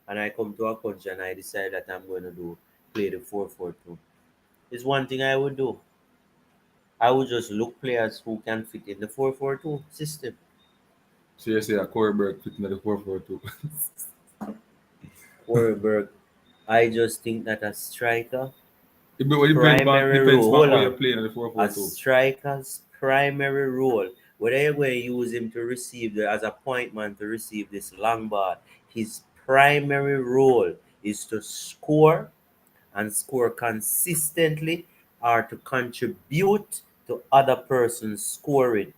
and I come to a country and I decide that I'm going to play the 4-4-2, it's one thing I would do. I would just look players who can fit in the 4-4-2 system. So you say that Corey Burke fitting the 4-4-2. Warburg, I just think that a striker It primary depends role. on Hold how you're on. playing in the A 4-4-2. striker's primary role, whether you're going to use him to receive as a point man to receive this long ball, his primary role is to score and score consistently or to contribute to other person's scoring.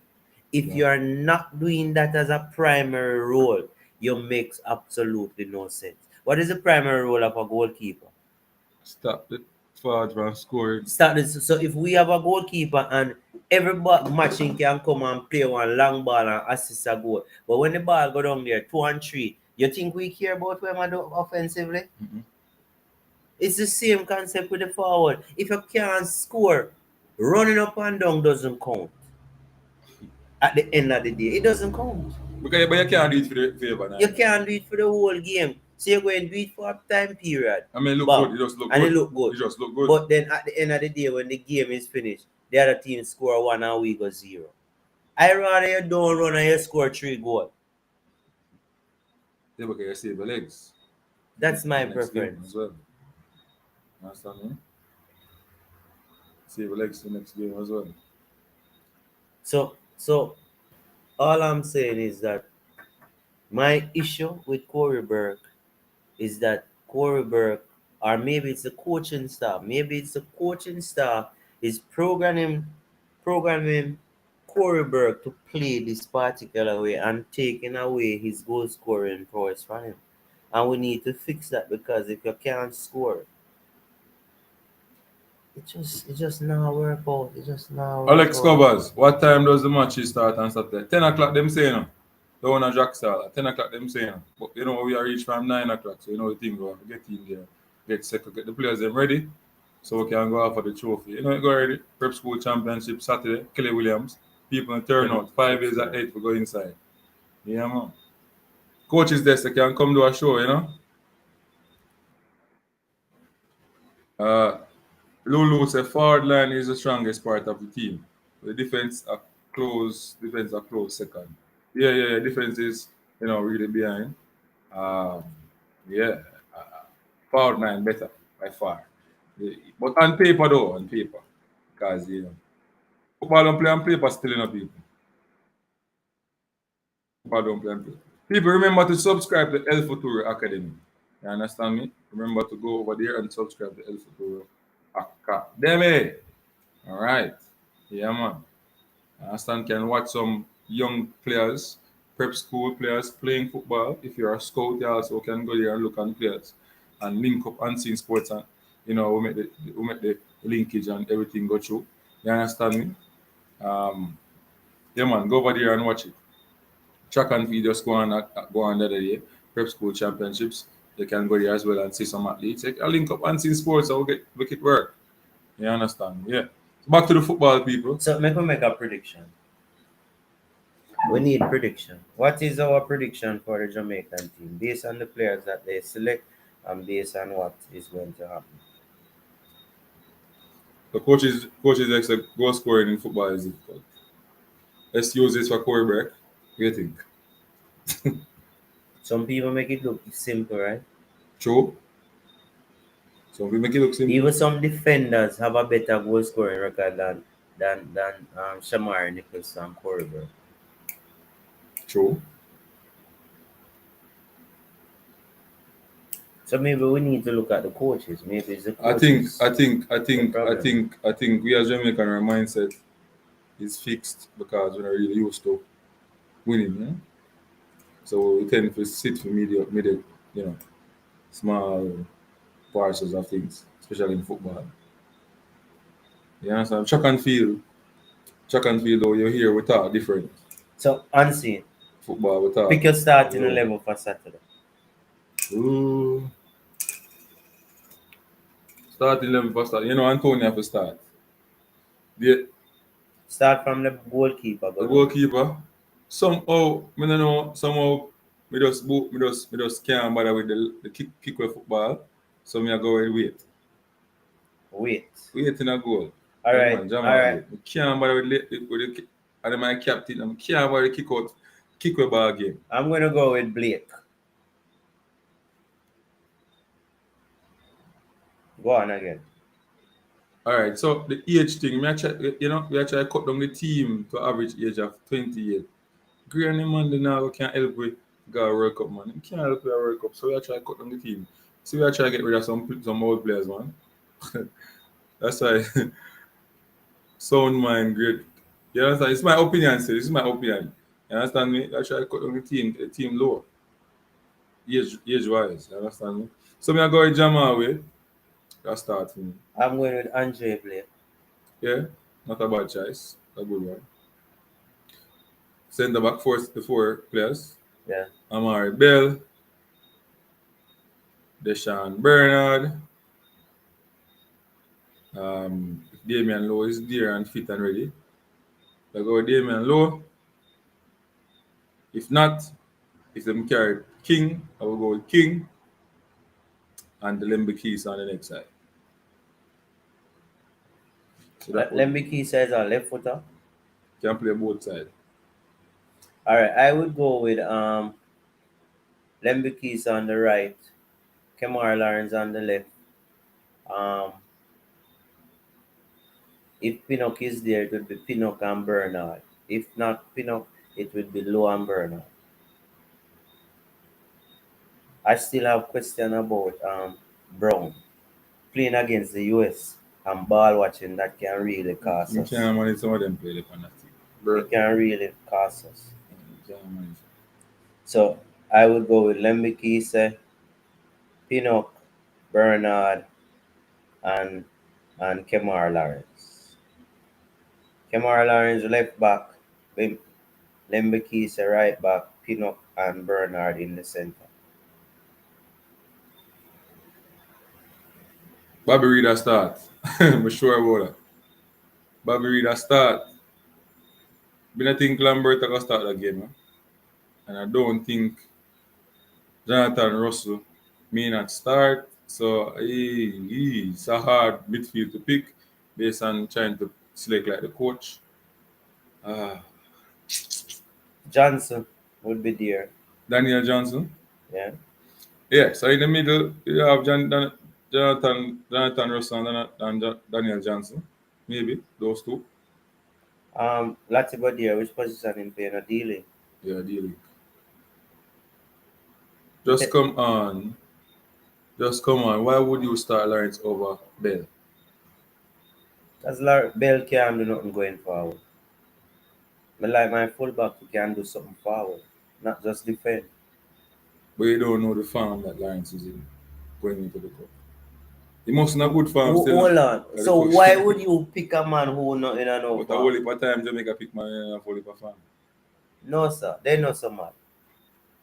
If Yeah. you are not doing that as a primary role, you makes absolutely no sense. What is the primary role of a goalkeeper? Stop the forward from scoring. Start this. So if we have a goalkeeper and every matching can come and play one long ball and assist a goal, but when the ball go down there 2 and 3, you think we care about what I do offensively? Mm-hmm. It's the same concept with the forward. If you can't score, running up and down doesn't count. At the end of the day, it doesn't count. But you can't do it for the favor You neither. can't do it for the whole game. So you're going to do it for a time period. I mean, look Bam. good. It just look And it good. look good. It just look good. But then at the end of the day, when the game is finished, the other team score 1 and we go 0. I rather you don't run and you score 3 goals. Yeah, because you save your legs. That's my The next game as preference. well. Understand me? Save your legs the next game as well. So all I'm saying is that my issue with Corey Burke is that Corey Burke, or maybe it's the coaching staff, is programming Corey Burke to play this particular way and taking away his goal scoring prowess from him. And we need to fix that because if you can't score, it just now work out. It just now work Alex out. Covers, what time does the match start on Saturday? 10 o'clock, them say, no. The one at Jackstall, 10 o'clock, them say, no. But you know, we are reached from 9 o'clock, so you know the thing go, get in there, get second, get the players them ready, so we can go out for the trophy. You know, it go already. Prep School Championship Saturday, Kelly Williams. People turn out, 5 days at 8 we go inside. Yeah, man. Coaches there, they can come do a show, you know. Uh, Lulu said forward line is the strongest part of the team. The defense are close second. Yeah. Defense is really behind. Um, yeah, forward line better by far. But on paper though, on paper, because football don't play on paper still enough people. Football don't play on paper. People remember to subscribe to El Futuro Academy. You understand me? Remember to go over there and subscribe to El Futuro Academy. All right. Yeah, man. Stan can watch some young players, prep school players playing football. If you're a scout, you also can go there and look on players and link up unseen sports and we make the linkage and everything go through. You understand me? Yeah man, go over there and watch it. Track and field just go on the other day. Prep school championships. You can go there as well and see some athletes. You can link up unseen sports and we'll make it work. You understand? Yeah. Back to the football people. So make a prediction. We need prediction. What is our prediction for the Jamaican team based on the players that they select and based on what is going to happen? The coaches expect goal scoring in football is difficult. Let's use this for quarterback. What do you think? Some people make it look simple, right? True. So we make it look simple. Even some defenders have a better goal scoring record than Shamar Nichols and Corey. True. So maybe we need to look at the coaches. Maybe it's the I think coaches. I think I the think I problem. think I think we as Jamaican our mindset is fixed because we're not really used to winning, So we tend to sit for media, you know, small parcels of things, especially in football. You understand? Track and field though you hear we talk different. So unseen. Football we talk. Pick your starting Yo. 11 for Saturday. Ooh. Starting 11 for start. You know Antonio have to start. The Start from the goalkeeper. the Go down. goalkeeper. Somehow, I don't know, somehow me just can't bother with the kick with football. So me I go with wait. Wait. Wait in a goal. All Yeah right. man, All Jamal right. wait. Me can't bother with the and my captain. I can't bother kick with ball game. I'm gonna go with Blake. Go on again. Alright, so the age thing, me I try, we are trying to cut down the team to average age of 20 years. Granny man they now can't help with go World Cup man. He can't help with a World Cup. So we are trying to cut down the team. So we are trying to get rid of some old players, man. That's why sound mind great. You understand? It's my opinion, sir. This is my opinion. You understand me? I try to cut down the team low. Age wise. You understand me? So me I go with Jamal way. That's start for me. I'm going with Andre Blake. Yeah? Not a bad choice. A good one. Centre back the four players. Yeah. Amari Bell, Deshaun Bernard, if Damian Lowe is there and fit and ready. I go with Damian Lowe. If not, if them carry King, I will go with King and the Lembe Keys on the next side. So that Let would me key says a left footer. can play both sides. All right. I would go with Lembikis on the right, Kemar Lawrence on the left. Um, if Pinnock is there, it would be Pinnock and Bernard. If not Pinnock, it would be Low and Bernard. I still have question about Brown playing against the US and ball watching that can really cost You us. can't manage some of them play the on that team. It can really cost us. You can't manage. So I would go with Lembikise, Pinnock, Bernard, and and Kemar Lawrence. Kemar Lawrence left back, Lembekisa right back, Pinnock and Bernard in the center. Bobby Reed a start. I'm sure about that. Bobby Reed a start. But I think Lambert gonna start that game, and I don't think Jonathan Russell may not start. So he's a hard midfield to pick based on trying to select like the coach. Uh, Johnson would be there. Daniel Johnson. Yeah. Yeah, so in the middle you have Jonathan Russell and Daniel Johnson. Maybe those two. Latiba there, which position in playing a dealing? Yeah, dealing. Just come on. Just come on. Why would you start Lawrence over Bell? Because Bell can't do nothing going forward. I like my fullback who can do something forward, not just defend. But you don't know the farm that Lawrence is in going into the cup. He must not good farm still. Hold on. At the So coach. why would you pick a man who not in a no But a whole form? heap of time Jamaica pick man in a whole heap of farm. No, sir. They know so much.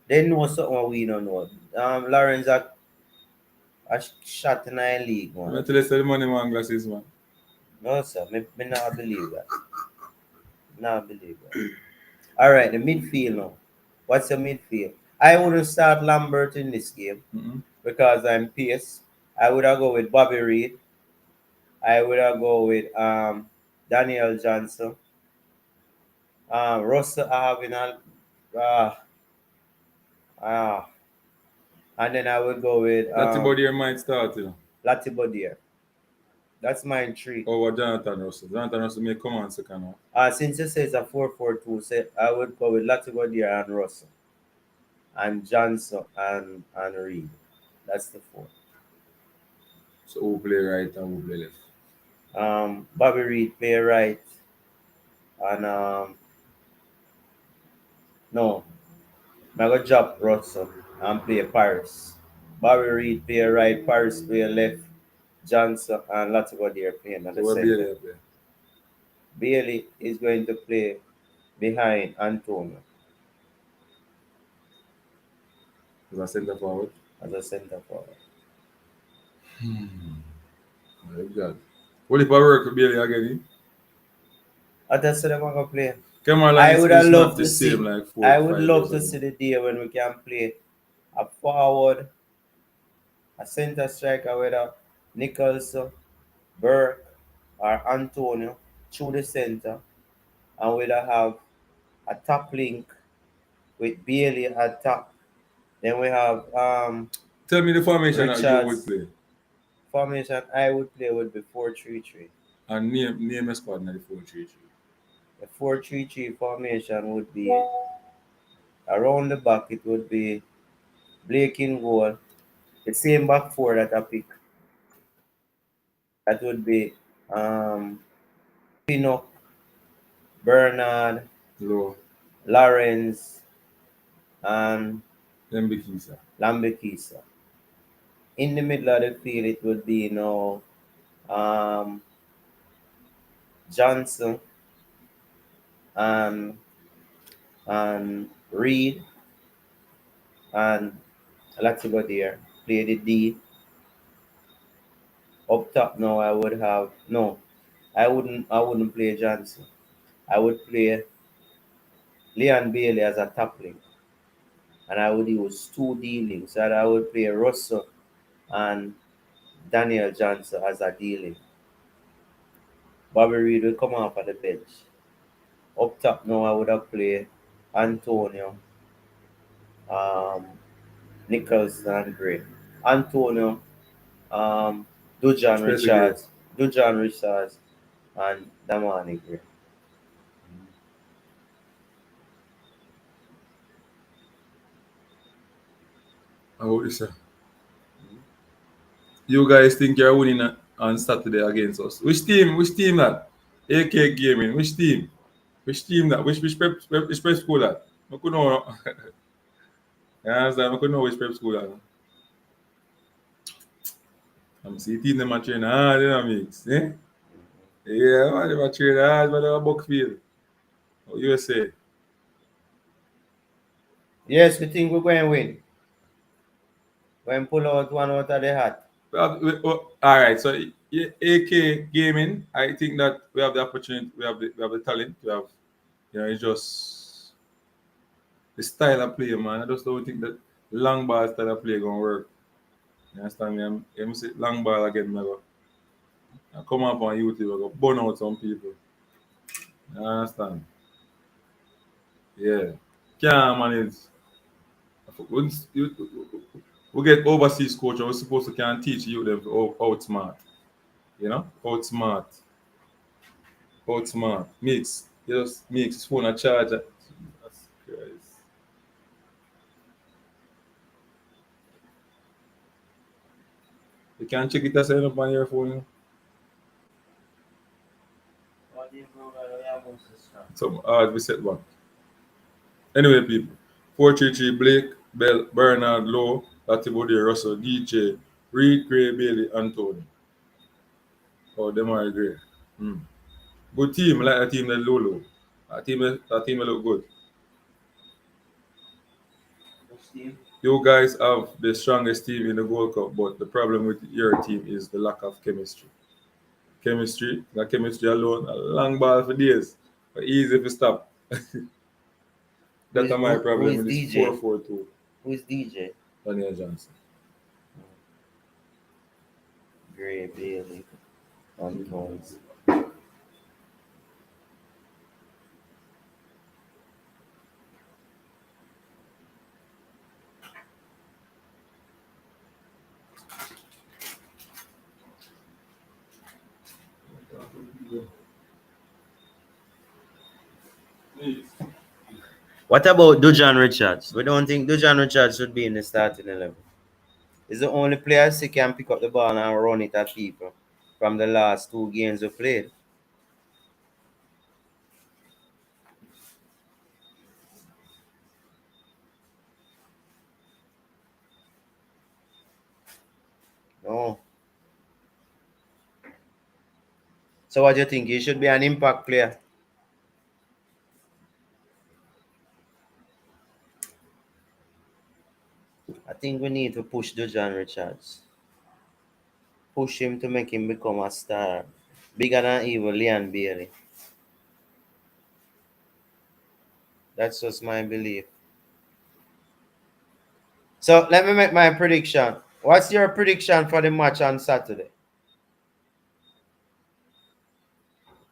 They know something we don't know. Lawrence a shot in a league, I'm man. tell you say the money man glasses man. No, sir. Me not believe that. Not believe that. All right, the midfield now. What's your midfield? I wouldn't start Lambert in this game Mm-mm. because I'm pissed. I would have go with Bobby Reed. I would have go with Daniel Johnson. Russell having a uh, uh, and then I would go with That's about your might start, you know. Latibodia. That's my three. Over Jonathan Russell. Jonathan Russell may come on second half. Since you say it's a 4-4-2, say I would go with Latibodia and Russell and Johnson and Reed. That's the four. So who play right and who play left? Bobby Reed play right, and no, I go drop Russell and play Paris. Bobby Reed play right, Paris play left, Johnson and Latibodia playing at So the what center. Bailey play? Bailey is going to play behind Antonio As a centre forward. as a center forward. My God. What if I work with Bailey again? I just said I'm gonna play. Cameron I Lines would have is not loved the to same see. like I four, would 5 years love to ago. see the day when we can play a forward, a center striker, whether Nicholson, Burke, or Antonio through the center, and we'd have a top link with Bailey at top. Then we have Tell me the formation that you would Richards. play. Formation I would play would be 4-3-3. And name a squad in the 4-3-3. The 4-3-3 formation would be around the back. It would be Blake in goal. The same back four that I pick. That would be Pinnock, Bernard, Low. Lawrence, and Mbikisa. Lambekisa. In the middle of the field, it would be um, Johnson and Reed and Latiba there. Play the D. Up top now I would have no. I wouldn't play Johnson. I would play Leon Bailey as a top link. And I would use two D links. And I would play Russell and Daniel Johnson as a D link. Bobby Reed will come off at the bench. Up top now I would have played Antonio, um, Nicholson and Gray. Antonio, um, Dujan Especially great. Richards, Dujan Richards, and Damani Gray. How would you say? You guys think you're winning on Saturday against us? Which team? Which team that? AK Gaming. Which team? Which team that? Which prep school that? I could know. You understand? I could know which prep school that. I'm see team them a train hard, you know, mix. Eh? Yeah, man, they a train hard, but they a Buckfield. What you say? Yes, we think we're going to win. When pull out one out of the hat. Well, all right. So, AK gaming, I think that we have the opportunity, we have the talent, we have, it's just the style of play, man. I just don't think that long ball style of play gonna work. You understand me? I'm say long ball again, never. I come up on YouTube, I go burn out some people. You understand? Yeah. Can't manage. Once we get overseas coach, we're supposed to can teach you them to outsmart. You know? Outsmart. Mix. You just mix his phone a charger. Jesus Christ. You can check it as up on your phone. You know? Some hard we set one. Anyway, people. 433 Blake, Bell, Bernard Lowe, Latibody, Russell, DJ, Reed, Gray, Bailey, Anthony. Oh, them are great. Hmm. Good team, I like a team that Lolo. That team look good. You guys have the strongest team in the Gold Cup, but the problem with your team is the lack of chemistry. The chemistry alone, a long ball for days, but easy to stop. That's my Who problem is with this DJ? 4-4-2, Who is DJ? Daniel Johnson. Gray Bailey. Antones. What about Dujan Richards? We don't think Dujan Richards should be in the starting 11. He's the only player who can pick up the ball and run it at people from the last two games we played. No. So what do you think? He should be an impact player. I think we need to push Dujan Richards. Push him to make him become a star. Bigger than even Leon Bailey. That's just my belief. So let me make my prediction. What's your prediction for the match on Saturday?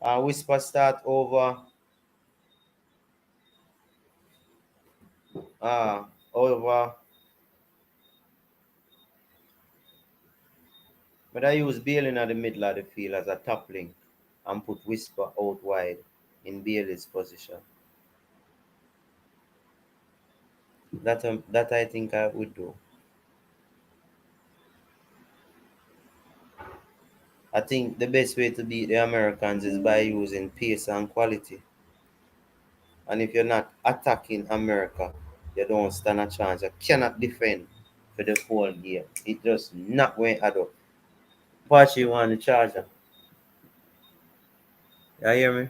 Whisper start over. But I use Bailey in the middle of the field as a top link and put Whisper out wide in Bailey's position. That I think I would do. I think the best way to beat the Americans is by using pace and quality. And if you're not attacking America, you don't stand a chance. You cannot defend for the whole game. It just not going to add up. Pachi won the charger. You hear me?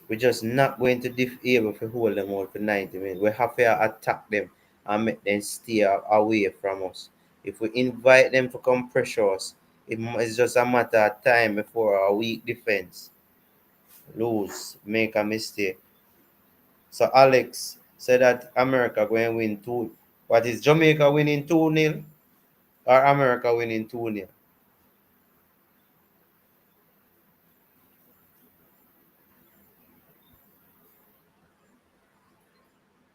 We're just not going to be able to hold them out for 90 minutes. We have to attack them and make them stay away from us. If we invite them to come pressure us, it's just a matter of time before our weak defense lose, make a mistake. So Alex said that America going to win two. What is Jamaica winning 2-0 or America winning 2-0?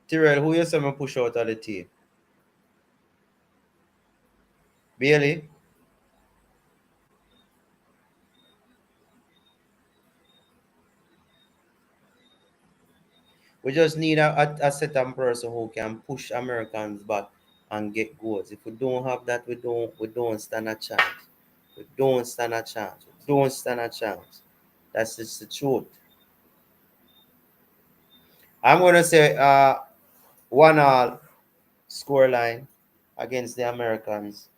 Tyrell, who you say me push out of the team? Bailey? We just need a certain person who can push Americans back and get goals. If we don't have that, we don't stand a chance. We don't stand a chance. We don't stand a chance. That's just the truth. I'm gonna say 1-1 scoreline against the Americans.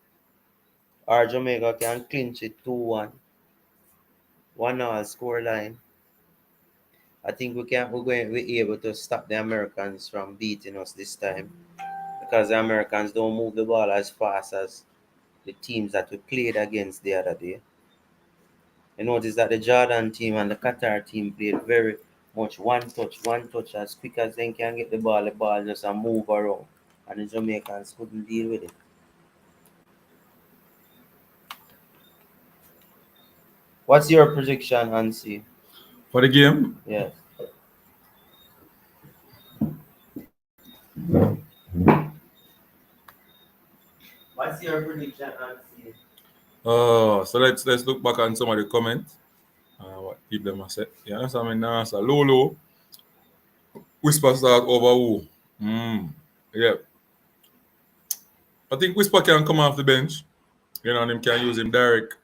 or Jamaica can clinch it 2-1, 1-all score line. I think we're able to stop the Americans from beating us this time because the Americans don't move the ball as fast as the teams that we played against the other day. You notice that the Jordan team and the Qatar team played very much one touch as quick as they can get the ball just a move around. And the Jamaicans couldn't deal with it. What's your prediction, Hansi? For the game, Yes. What's your prediction, Hansi? so let's look back on some of the comments. What people must say. You understand me now? So Lolo, Whisper start over who? Yeah. I think Whisper can come off the bench, and him can use him direct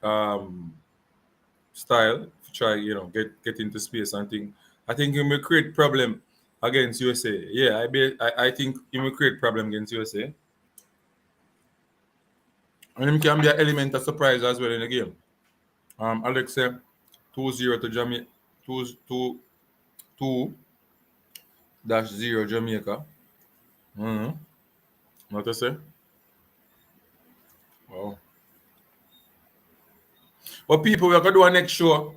style to try, get into space and think. I think he will create problem against USA. Yeah, I think he will create problem against USA. And him can be an element of surprise as well in the game. Alex said 2-0 to Jamaica. 2-0 Jamaica. Mm-hmm. What to say? Wow. But people, we're gonna do a next show.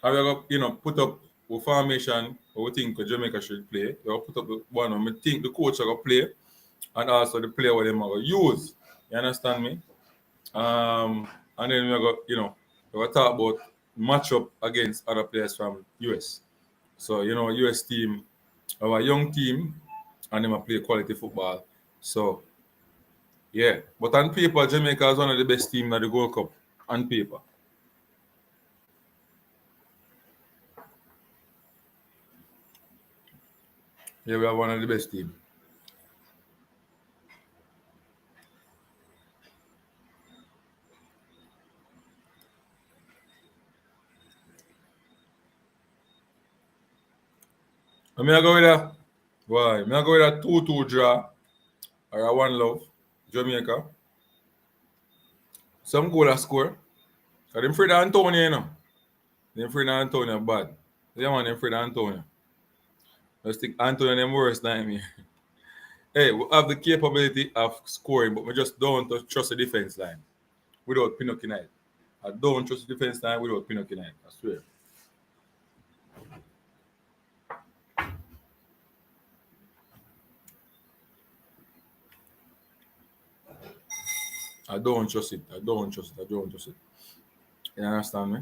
And we're gonna, put up a formation or we think Jamaica should play. We're gonna put up the one we think the coach are gonna play and also the player what them are gonna use. You understand me? And then we're gonna, we're gonna talk about matchup against other players from US. So, US team, our young team, and them a play quality football. So yeah. But on paper, Jamaica is one of the best teams at the Gold Cup. On paper. Yeah, we are one of the best teams. And me I go with a why? Me I go with a 2-2 draw or a 1-love. Jamaica. Some goal a score. Because them afraid of Antonio, Them afraid of Antonio bad. Yeah man, them afraid of Antonio. Let's think Antonio them worse than me. Hey, we have the capability of scoring, but we just don't trust the defense line without Pinocchio Knight. I don't trust the defense line without Pinocchio Knight. I swear. I don't trust it. I don't trust it. I don't trust it. You understand me?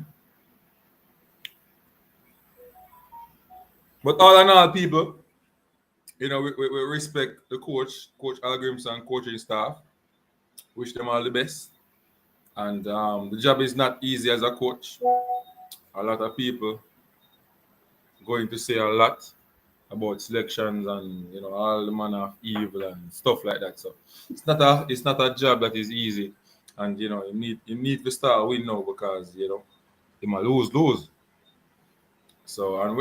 But all in all, people, we respect the Coach Algrims and coaching staff. Wish them all the best. And the job is not easy as a coach. A lot of people going to say a lot about selections and all the manner of evil and stuff like that. So it's not a job that is easy. And you need to start win now because you might lose. So and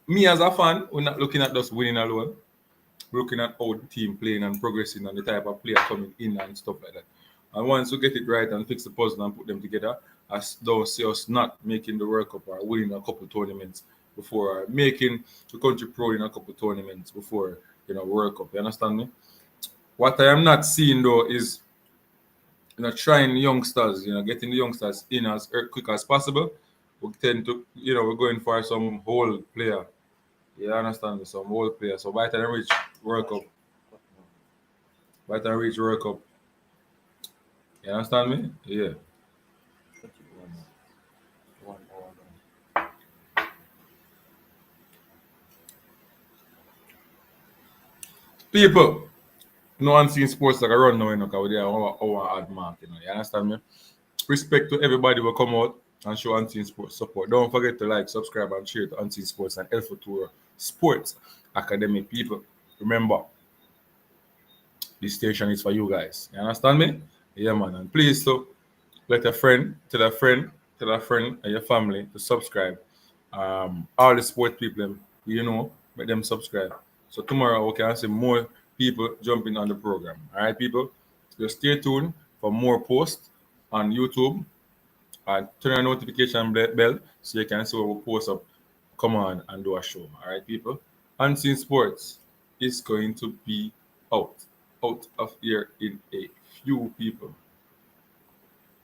me as a fan, we're not looking at just winning alone. We're looking at how the team playing and progressing and the type of player coming in and stuff like that. And once we get it right and fix the puzzle and put them together, I don't see us not making the World Cup or winning a couple tournaments before making the country pro in a couple tournaments before World Cup. You understand me? What I am not seeing though is trying youngsters, getting the youngsters in as quick as possible. We tend to, we're going for some whole player. You understand me? Some whole player. So by the time reach World Cup, you understand me? Yeah. People, no unseen sports like I run now, because we are our ad mark, you understand me? Respect to everybody who come out and show Unseen Sports support. Don't forget to like, subscribe, and share to Unseen Sports and FUTURO Sports Academy people. Remember, this station is for you guys. You understand me? Yeah, man. And please, so let a friend, tell a friend, and your family to subscribe. All the sport people, make them subscribe. So tomorrow we can see more people jumping on the program. All right, people? Just stay tuned for more posts on YouTube and turn on notification bell so you can see what we post up. Come on and do a show. All right, people. Unseen Sports is going to be out of here in a few people.